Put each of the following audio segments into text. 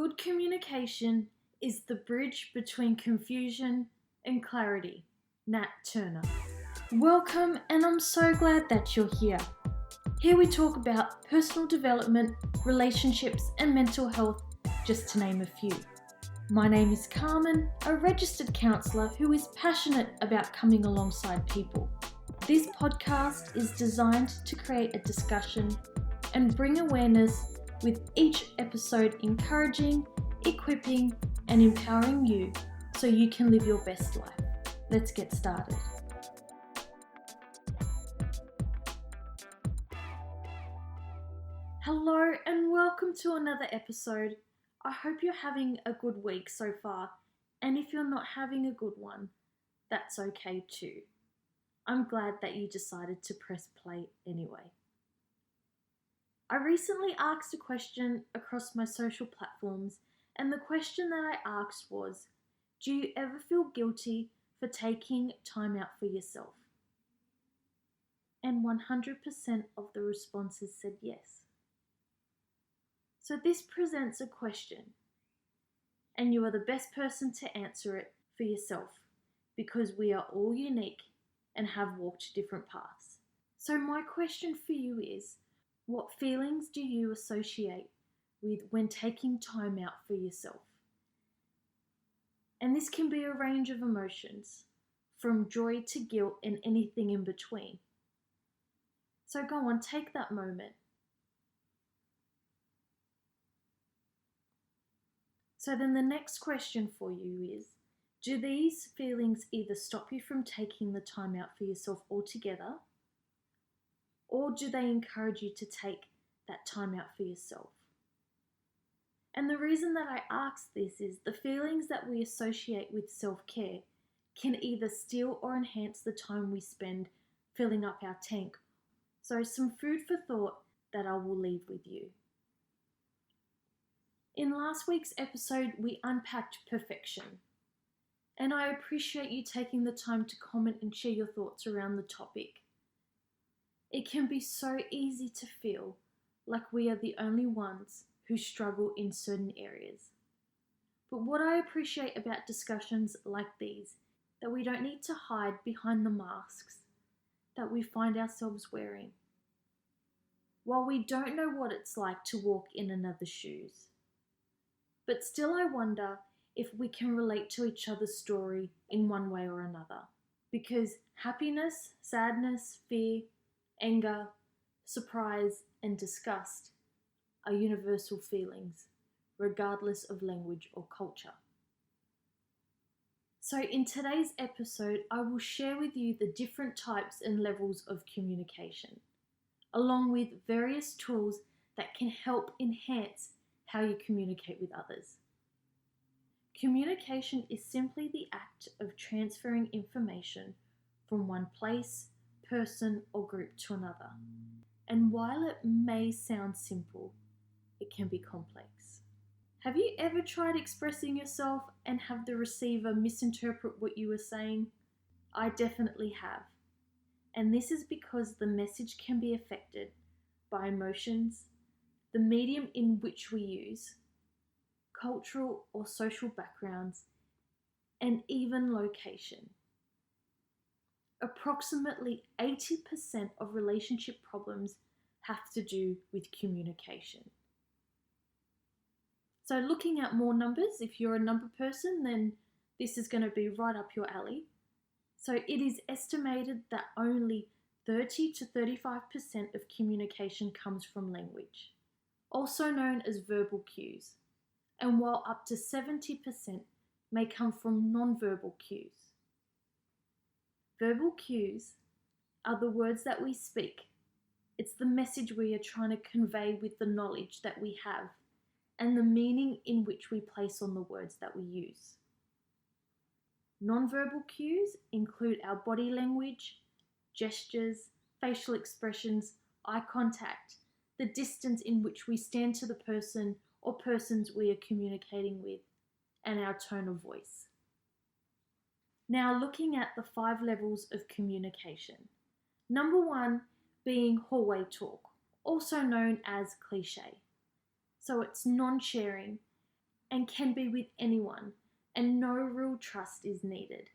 Good communication is the bridge between confusion and clarity. Nat Turner. Welcome, and I'm so glad that you're here. Here we talk about personal development, relationships, and mental health, just to name a few. My name is Carmen, a registered counsellor who is passionate about coming alongside people. This podcast is designed to create a discussion and bring awareness, with each episode encouraging, equipping, and empowering you so you can live your best life. Let's get started. Hello and welcome to another episode. I hope you're having a good week so far, and if you're not having a good one, that's okay too. I'm glad that you decided to press play anyway. I recently asked a question across my social platforms, and the question that I asked was, do you ever feel guilty for taking time out for yourself? And 100% of the responses said yes. So this presents a question, and you are the best person to answer it for yourself, because we are all unique and have walked different paths. So my question for you is, what feelings do you associate with when taking time out for yourself? And this can be a range of emotions, from joy to guilt and anything in between. So go on, take that moment. So then the next question for you is, do these feelings either stop you from taking the time out for yourself altogether, or do they encourage you to take that time out for yourself? And the reason that I ask this is the feelings that we associate with self-care can either steal or enhance the time we spend filling up our tank. So some food for thought that I will leave with you. In last week's episode, we unpacked perfection. And I appreciate you taking the time to comment and share your thoughts around the topic. It can be so easy to feel like we are the only ones who struggle in certain areas. But what I appreciate about discussions like these, that we don't need to hide behind the masks that we find ourselves wearing. While we don't know what it's like to walk in another's shoes. But still I wonder if we can relate to each other's story in one way or another. Because happiness, sadness, fear, anger, surprise, and disgust are universal feelings, regardless of language or culture. So in today's episode, I will share with you the different types and levels of communication, along with various tools that can help enhance how you communicate with others. Communication is simply the act of transferring information from one place, person, or group to another. And while it may sound simple, it can be complex. Have you ever tried expressing yourself and have the receiver misinterpret what you were saying? I definitely have. And this is because the message can be affected by emotions, the medium in which we use, cultural or social backgrounds, and even location. Approximately 80% of relationship problems have to do with communication. So looking at more numbers, if you're a number person, then this is going to be right up your alley. So it is estimated that only 30 to 35% of communication comes from language, also known as verbal cues, and while up to 70% may come from non-verbal cues. Verbal cues are the words that we speak. It's the message we are trying to convey with the knowledge that we have and the meaning in which we place on the words that we use. Non-verbal cues include our body language, gestures, facial expressions, eye contact, the distance in which we stand to the person or persons we are communicating with, and our tone of voice. Now looking at the 5 levels of communication. Number 1 being hallway talk, also known as cliche. So it's non-sharing, and can be with anyone, and no real trust is needed.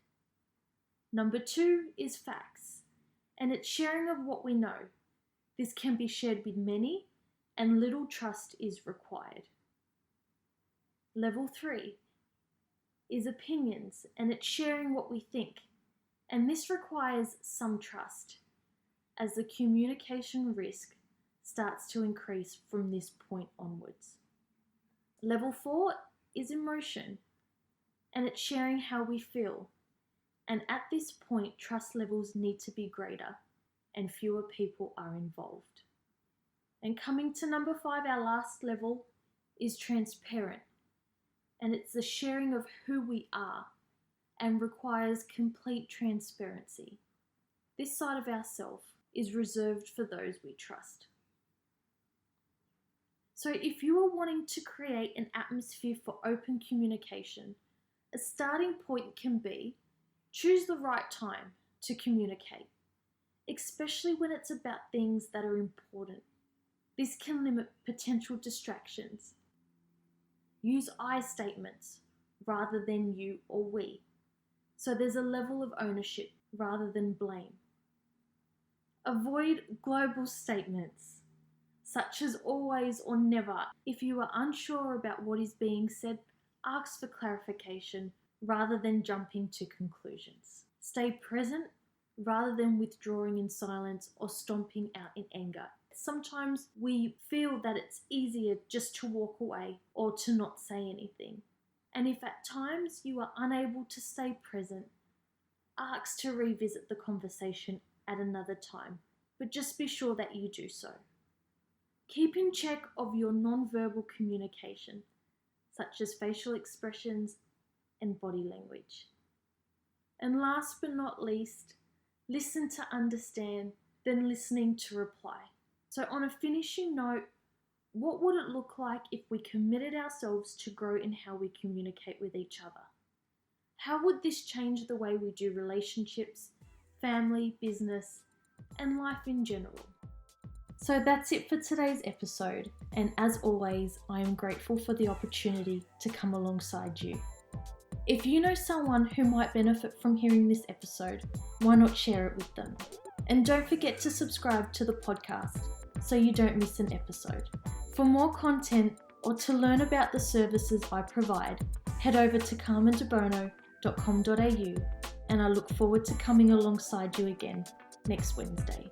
Number 2 is facts, and it's sharing of what we know. This can be shared with many, and little trust is required. Level 3 is opinions, and it's sharing what we think, and this requires some trust, as the communication risk starts to increase from this point onwards. Level 4 is emotion, and it's sharing how we feel, and at this point trust levels need to be greater and fewer people are involved. And coming to number 5, our last level, is transparent, and it's the sharing of who we are and requires complete transparency. This side of ourselves is reserved for those we trust. So if you are wanting to create an atmosphere for open communication, a starting point can be choose the right time to communicate, especially when it's about things that are important. This can limit potential distractions. Use I statements rather than you or we, so there's a level of ownership rather than blame. Avoid global statements, such as always or never. If you are unsure about what is being said, ask for clarification rather than jumping to conclusions. Stay present rather than withdrawing in silence or stomping out in anger. Sometimes we feel that it's easier just to walk away or to not say anything. And if at times you are unable to stay present, ask to revisit the conversation at another time, but just be sure that you do so. Keep in check of your non-verbal communication, such as facial expressions and body language. And last but not least, listen to understand, then listening to reply. So on a finishing note, what would it look like if we committed ourselves to grow in how we communicate with each other? How would this change the way we do relationships, family, business, and life in general? So that's it for today's episode, and as always, I am grateful for the opportunity to come alongside you. If you know someone who might benefit from hearing this episode, why not share it with them? And don't forget to subscribe to the podcast so you don't miss an episode. For more content or to learn about the services I provide, head over to carmendebono.com.au, and I look forward to coming alongside you again next Wednesday.